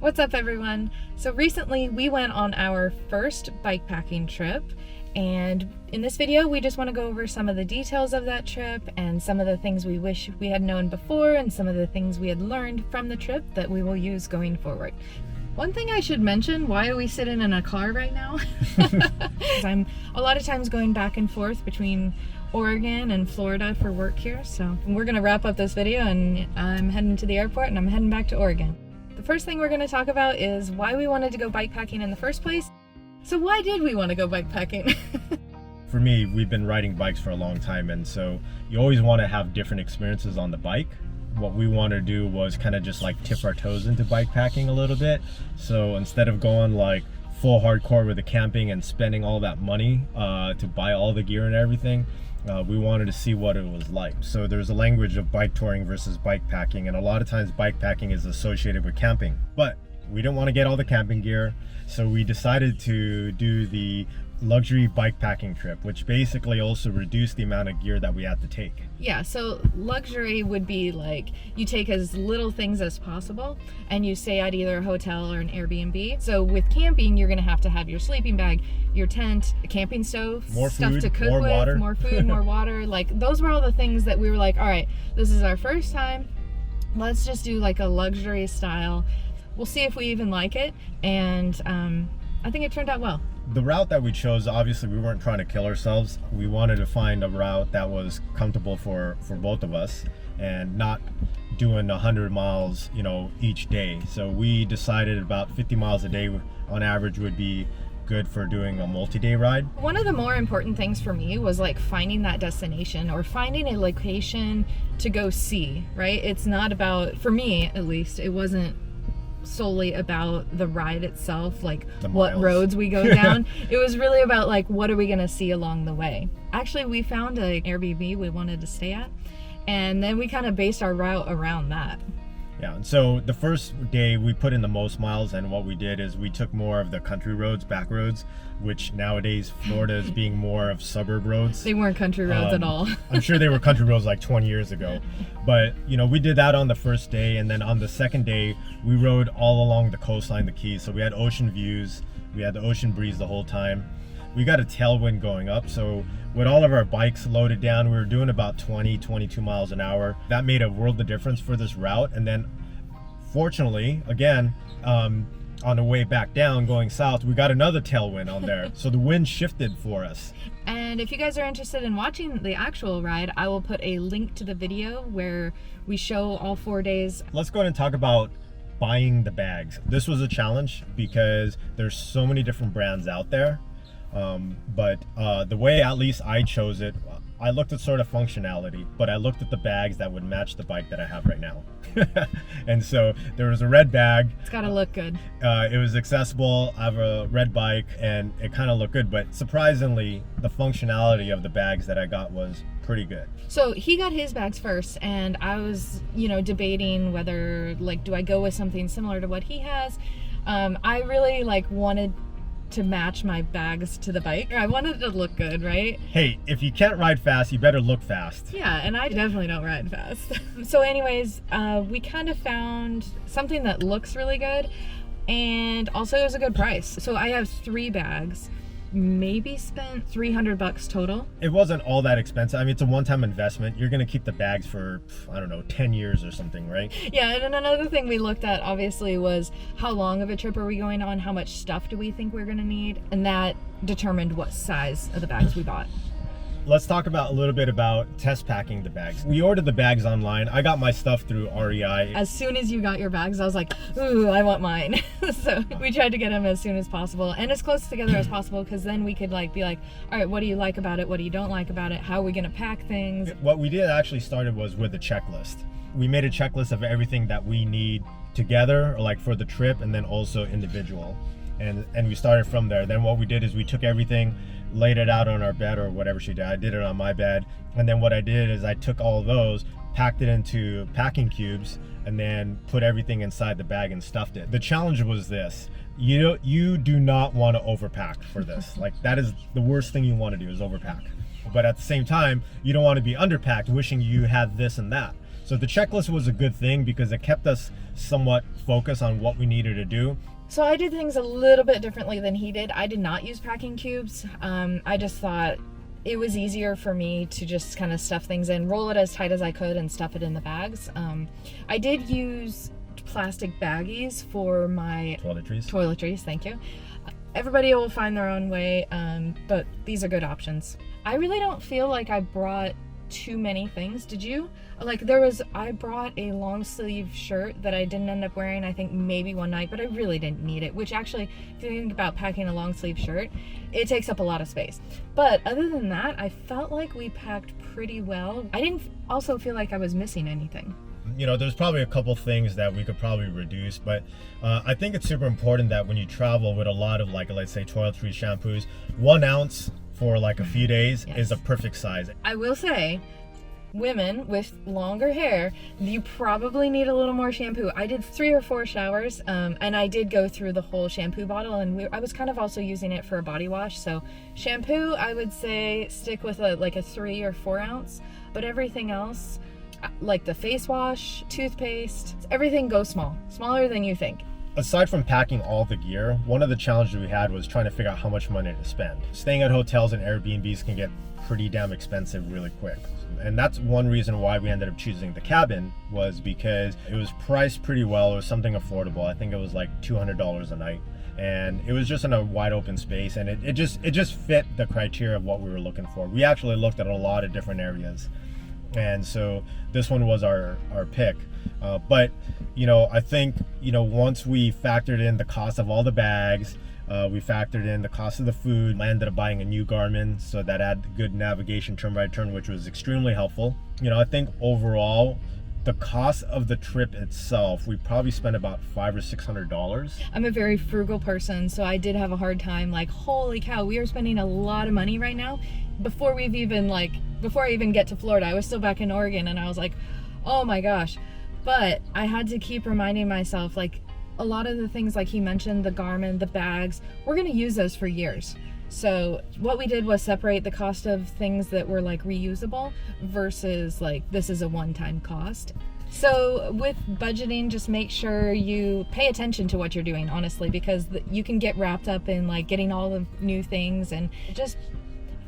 What's up, everyone? So recently we went on our first bikepacking trip, and in this video we just want to go over some of the details of that trip and some of the things we wish we had known before and some of the things we had learned from the trip that we will use going forward. One thing I should mention, why are we sitting in a car right now? I'm a lot of times going back and forth between Oregon and Florida for work here, so we're gonna wrap up this video and I'm heading to the airport and I'm heading back to Oregon. The first thing we're going to talk about is why we wanted to go bikepacking in the first place. So why did we want to go bikepacking? For me, we've been riding bikes for a long time, and so you always want to have different experiences on the bike. What we wanted to do was kind of just like tip our toes into bikepacking a little bit. So instead of going like full hardcore with the camping and spending all that money to buy all the gear and everything, we wanted to see what it was like. So there's a language of bike touring versus bike packing, and a lot of times bike packing is associated with camping, but we didn't want to get all the camping gear, so we decided to do the luxury bike packing trip, which basically also reduced the amount of gear that we had to take. Yeah, so luxury would be like you take as little things as possible and you stay at either a hotel or an Airbnb. So with camping, you're gonna have to have your sleeping bag, your tent, a camping stove, more stuff food, to cook more with, water. more food, more water. Like those were all the things that we were like, all right, this is our first time. Let's just do like a luxury style. We'll see if we even like it. And I think it turned out well. The route that we chose, obviously we weren't trying to kill ourselves. We wanted to find a route that was comfortable for both of us and not doing 100 miles, each day. So we decided about 50 miles a day on average would be good for doing a multi-day ride. One of the more important things for me was like finding that destination or finding a location to go see, right? It's not about, for me at least, it wasn't solely about the ride itself, like what roads we go down. It was really about like what are we gonna see along the way. Actually, we found an Airbnb we wanted to stay at, and then we kind of based our route around that. Yeah, and so the first day we put in the most miles, and what we did is we took more of the country roads, back roads, which nowadays Florida is being more of suburb roads. They weren't country roads at all. I'm sure they were country roads like 20 years ago. But, we did that on the first day, and then on the second day, we rode all along the coastline, the Keys. So we had ocean views, we had the ocean breeze the whole time. We got a tailwind going up, so with all of our bikes loaded down, we were doing about 22 miles an hour. That made a world of difference for this route. And then fortunately, again, on the way back down going south, we got another tailwind on there. So the wind shifted for us. And if you guys are interested in watching the actual ride, I will put a link to the video where we show all 4 days. Let's go ahead and talk about buying the bags. This was a challenge because there's so many different brands out there. But the way at least I chose it, I looked at sort of functionality, but I looked at the bags that would match the bike that I have right now. And so there was a red bag. It's gotta look good. It was accessible. I have a red bike and it kind of looked good, but surprisingly, the functionality of the bags that I got was pretty good. So he got his bags first, and I was, debating whether do I go with something similar to what he has. I really wanted to match my bags to the bike. I wanted it to look good, right? Hey, if you can't ride fast, you better look fast. Yeah, and I definitely don't ride fast. So anyways, we kind of found something that looks really good, and also it was a good price. So I have 3 bags, maybe spent $300 total. It wasn't all that expensive. I mean, it's a one-time investment. You're gonna keep the bags for, I don't know, 10 years or something, right? Yeah, and then another thing we looked at obviously was how long of a trip are we going on, how much stuff do we think we're gonna need, and that determined what size of the bags we bought. Let's talk about a little bit about test packing the bags. We ordered the bags online. I got my stuff through REI. As soon as you got your bags, I was like, ooh, I want mine. So we tried to get them as soon as possible and as close together as possible, because then we could be like, all right, what do you like about it? What do you don't like about it? How are we gonna pack things? What we did actually started was with a checklist. We made a checklist of everything that we need together, or for the trip, and then also individual. And we started from there. Then what we did is we took everything, laid it out on our bed, or whatever she did. I did it on my bed. And then what I did is I took all of those, packed it into packing cubes, and then put everything inside the bag and stuffed it. The challenge was this: you do not want to overpack for this. That is the worst thing you want to do, is overpack. But at the same time, you don't want to be underpacked wishing you had this and that. So the checklist was a good thing because it kept us somewhat focused on what we needed to do. So I did things a little bit differently than he did. I did not use packing cubes. I just thought it was easier for me to just kind of stuff things in, roll it as tight as I could and stuff it in the bags. I did use plastic baggies for my toiletries, thank you. Everybody will find their own way, but these are good options. I really don't feel like I brought too many things. Did you? Like I brought a long sleeve shirt that I didn't end up wearing, I think maybe one night, but I really didn't need it, which actually, if you think about packing a long sleeve shirt, it takes up a lot of space. But other than that, I felt like we packed pretty well. I didn't also feel like I was missing anything. You know, there's probably a couple things that we could probably reduce, but I think it's super important that when you travel with a lot of, like, let's say toiletries, shampoos, 1 ounce for like a few days is a perfect size. I will say, women with longer hair, you probably need a little more shampoo. I did 3 or 4 showers, and I did go through the whole shampoo bottle, and I was kind of also using it for a body wash. So shampoo, I would say stick with like a 3 or 4 ounce, but everything else, like the face wash, toothpaste, everything goes smaller than you think. Aside from packing all the gear, one of the challenges we had was trying to figure out how much money to spend. Staying at hotels and Airbnbs can get pretty damn expensive really quick. And that's one reason why we ended up choosing the cabin, was because it was priced pretty well. It was something affordable. I think it was like $200 a night. And it was just in a wide open space, and it just fit the criteria of what we were looking for. We actually looked at a lot of different areas, and so this one was our pick. But you know, I think, you know, once we factored in the cost of all the bags, we factored in the cost of the food, landed up buying a new Garmin, so that had good navigation turn by turn, which was extremely helpful. You know, I think overall the cost of the trip itself, we probably spent about $500 or $600. I'm a very frugal person, so I did have a hard time, like, holy cow, we are spending a lot of money right now. Before I even get to Florida, I was still back in Oregon, and I was like, oh my gosh. But I had to keep reminding myself, like, a lot of the things, like he mentioned, the Garmin, the bags, we're going to use those for years. So what we did was separate the cost of things that were like reusable versus like this is a one-time cost. So with budgeting, just make sure you pay attention to what you're doing, honestly, because you can get wrapped up in like getting all the new things, and just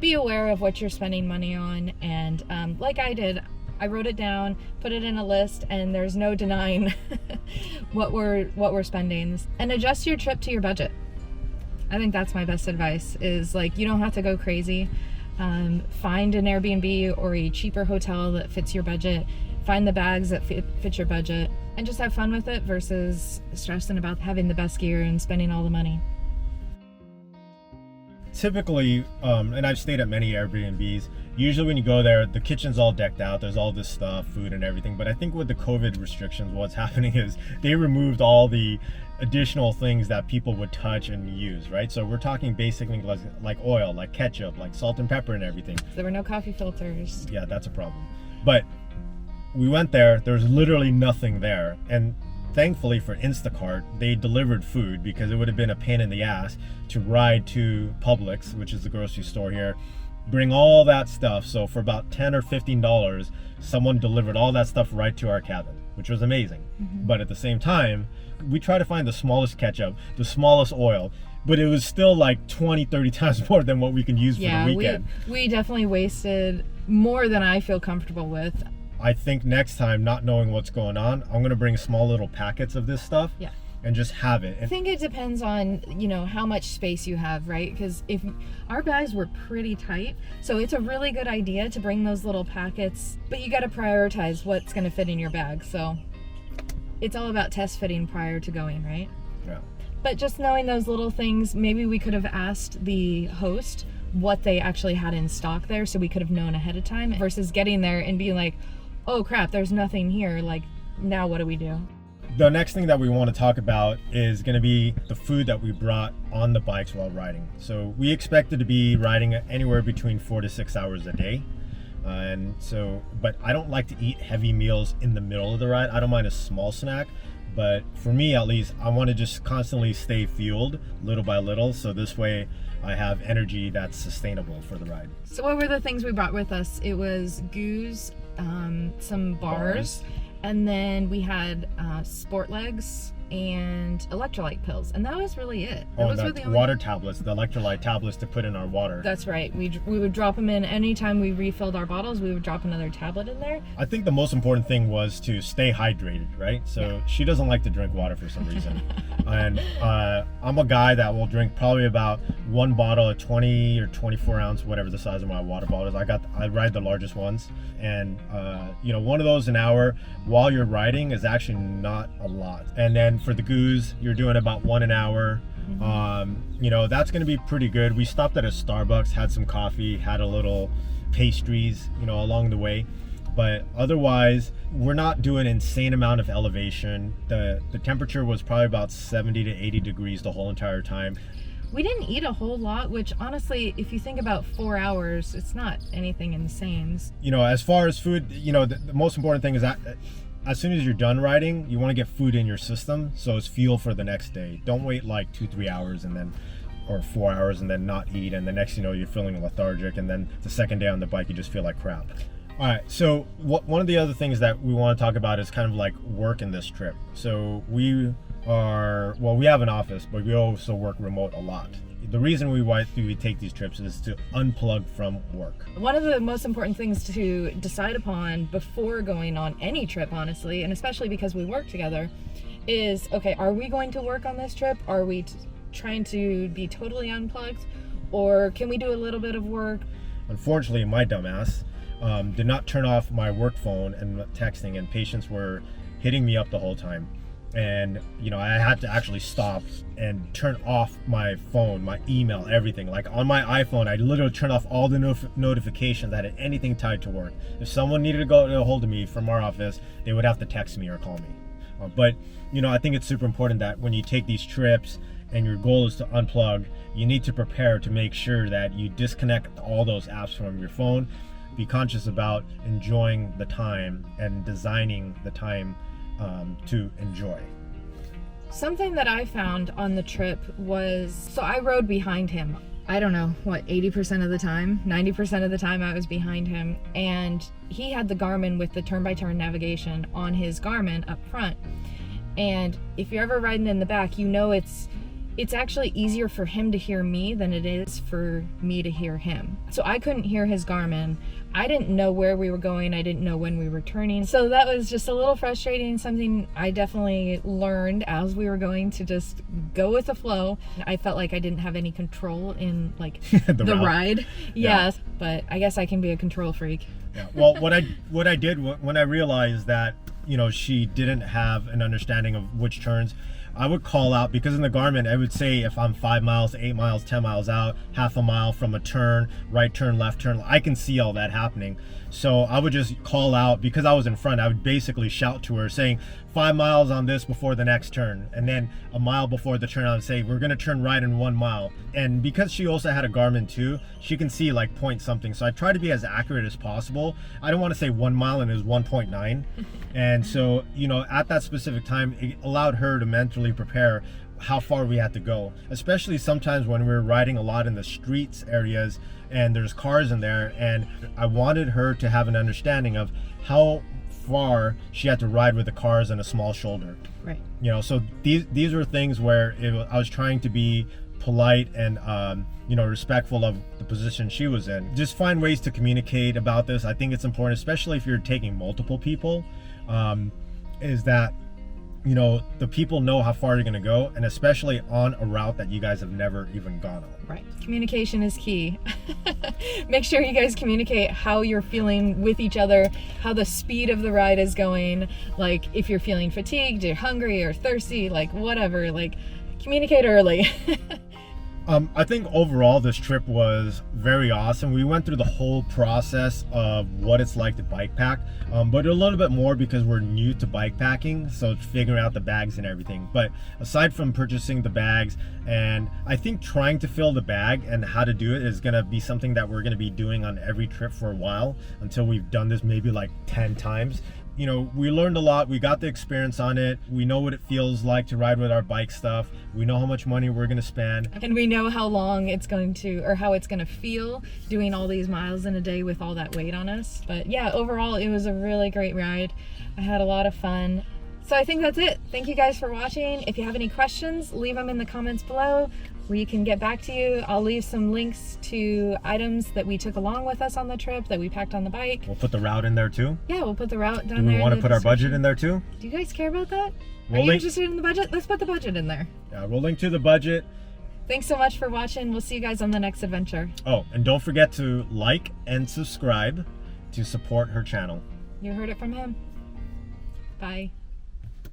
be aware of what you're spending money on. And like I did, I wrote it down, put it in a list, and there's no denying what we're spending. And adjust your trip to your budget. I think that's my best advice, is like, you don't have to go crazy. Find an Airbnb or a cheaper hotel that fits your budget. Find the bags that fit your budget, and just have fun with it versus stressing about having the best gear and spending all the money. Typically, and I've stayed at many Airbnbs, usually when you go there, the kitchen's all decked out, there's all this stuff, food and everything. But I think with the COVID restrictions, what's happening is they removed all the additional things that people would touch and use, right? So we're talking basically like oil, like ketchup, like salt and pepper and everything. There were no coffee filters. Yeah, that's a problem. But we went there, there's literally nothing there. And thankfully for Instacart, they delivered food, because it would have been a pain in the ass to ride to Publix, which is the grocery store here, bring all that stuff. So for about $10 or $15, someone delivered all that stuff right to our cabin, which was amazing. Mm-hmm. But at the same time, we tried to find the smallest ketchup, the smallest oil, but it was still like 20, 30 times more than what we can use for the weekend. We definitely wasted more than I feel comfortable with. I think next time, not knowing what's going on, I'm gonna bring small little packets of this stuff. Yeah. And just have it. I think it depends on, you know, how much space you have, right? Because if our bags were pretty tight, so it's a really good idea to bring those little packets, but you got to prioritize what's going to fit in your bag. So it's all about test fitting prior to going, right? Yeah. But just knowing those little things, maybe we could have asked the host what they actually had in stock there, so we could have known ahead of time, versus getting there and being like, oh crap, there's nothing here. Like, now what do we do? The next thing that we want to talk about is going to be the food that we brought on the bikes while riding. So we expected to be riding anywhere between 4 to 6 hours a day. But I don't like to eat heavy meals in the middle of the ride. I don't mind a small snack, but for me at least, I want to just constantly stay fueled little by little. So this way I have energy that's sustainable for the ride. So what were the things we brought with us? It was goose, some bars. And then we had sport legs and electrolyte pills, and that was really it. And the water tablets, the electrolyte tablets to put in our water. That's right. We would drop them in anytime we refilled our bottles. We would drop another tablet in there. I think the most important thing was to stay hydrated, right? So she doesn't like to drink water for some reason, and I'm a guy that will drink probably about one bottle of 20 or 24 ounce, whatever the size of my water bottle is. I ride the largest ones, and one of those an hour while you're riding is actually not a lot. And then for the goose, you're doing about one an hour. That's going to be pretty good. We stopped at a Starbucks, had some coffee, had a little pastries, along the way. But otherwise, we're not doing an insane amount of elevation. The temperature was probably about 70 to 80 degrees the whole entire time. We didn't eat a whole lot, which honestly, if you think about 4 hours, it's not anything insane. As far as food, the most important thing is that as soon as you're done riding, you want to get food in your system, so it's fuel for the next day. Don't wait like 2-3 hours or 4 hours and then not eat, and the next you're feeling lethargic, and then the second day on the bike you just feel like crap. All right, so one of the other things that we want to talk about is kind of like work in this trip. So we have an office, but we also work remote a lot. The reason we take these trips is to unplug from work. One of the most important things to decide upon before going on any trip, honestly, and especially because we work together, is, okay, are we going to work on this trip? Are we trying to be totally unplugged? Or can we do a little bit of work? Unfortunately, my dumbass did not turn off my work phone and texting, and patients were hitting me up the whole time. And I had to actually stop and turn off my phone, my email, everything. Like on my iPhone, I literally turned off all the notifications that had anything tied to work. If someone needed to get a hold of me from our office, they would have to text me or call me. But I think it's super important that when you take these trips and your goal is to unplug, you need to prepare to make sure that you disconnect all those apps from your phone. Be conscious about enjoying the time and designing the time to enjoy. Something that I found on the trip was, so I rode behind him. I don't know, 80% of the time, 90% of the time I was behind him, and he had the Garmin with the turn-by-turn navigation on his Garmin up front. And if you're ever riding in the back, it's actually easier for him to hear me than it is for me to hear him. So I couldn't hear his Garmin. I didn't know where we were going. I didn't know when we were turning. So that was just a little frustrating, something I definitely learned as we were going to just go with the flow. I felt like I didn't have any control in the ride. Yeah. Yes, but I guess I can be a control freak. Yeah. Well, what I did when I realized that, she didn't have an understanding of which turns, I would call out, because in the Garmin, I would say if I'm 5 miles, 8 miles, 10 miles out, half a mile from a turn, right turn, left turn, I can see all that happening. So I would just call out, because I was in front, I would basically shout to her saying 5 miles on this before the next turn. And then a mile before the turn, I would say, we're gonna turn right in 1 mile. And because she also had a Garmin too, she can see like point something. So I try to be as accurate as possible. I don't want to say 1 mile and it was 1.9. And so, at that specific time, it allowed her to mentally prepare how far we had to go, especially sometimes when we were riding a lot in the streets areas and there's cars in there, and I wanted her to have an understanding of how far she had to ride with the cars and a small shoulder. Right. So these were things where I was trying to be polite and respectful of the position she was in. Just find ways to communicate about this. I think it's important, especially if you're taking multiple people, is that the people know how far you're going to go, and especially on a route that you guys have never even gone on. Right. Communication is key. Make sure you guys communicate how you're feeling with each other, how the speed of the ride is going, like if you're feeling fatigued, you're hungry or thirsty, like whatever, communicate early. I think overall this trip was very awesome. We went through the whole process of what it's like to bike pack, but a little bit more because we're new to bike packing, so it's figuring out the bags and everything. But aside from purchasing the bags, and I think trying to fill the bag and how to do it is going to be something that we're going to be doing on every trip for a while, until we've done this maybe like 10 times. you know, we learned a lot. We got the experience on it. We know what it feels like to ride with our bike stuff. We know how much money we're going to spend. And we know how long it's going to, or how it's going to feel doing all these miles in a day with all that weight on us. But yeah, overall, it was a really great ride. I had a lot of fun. So I think that's it. Thank you guys for watching. If you have any questions, leave them in the comments below. We can get back to you. I'll leave some links to items that we took along with us on the trip that we packed on the bike. We'll put the route in there too. Yeah, we'll put the route down there. Do we want to put our budget in there too? Do you guys care about that? Are you interested in the budget? Let's put the budget in there. Yeah, we'll link to the budget. Thanks so much for watching. We'll see you guys on the next adventure. Oh, and don't forget to like and subscribe to support her channel. You heard it from him. Bye.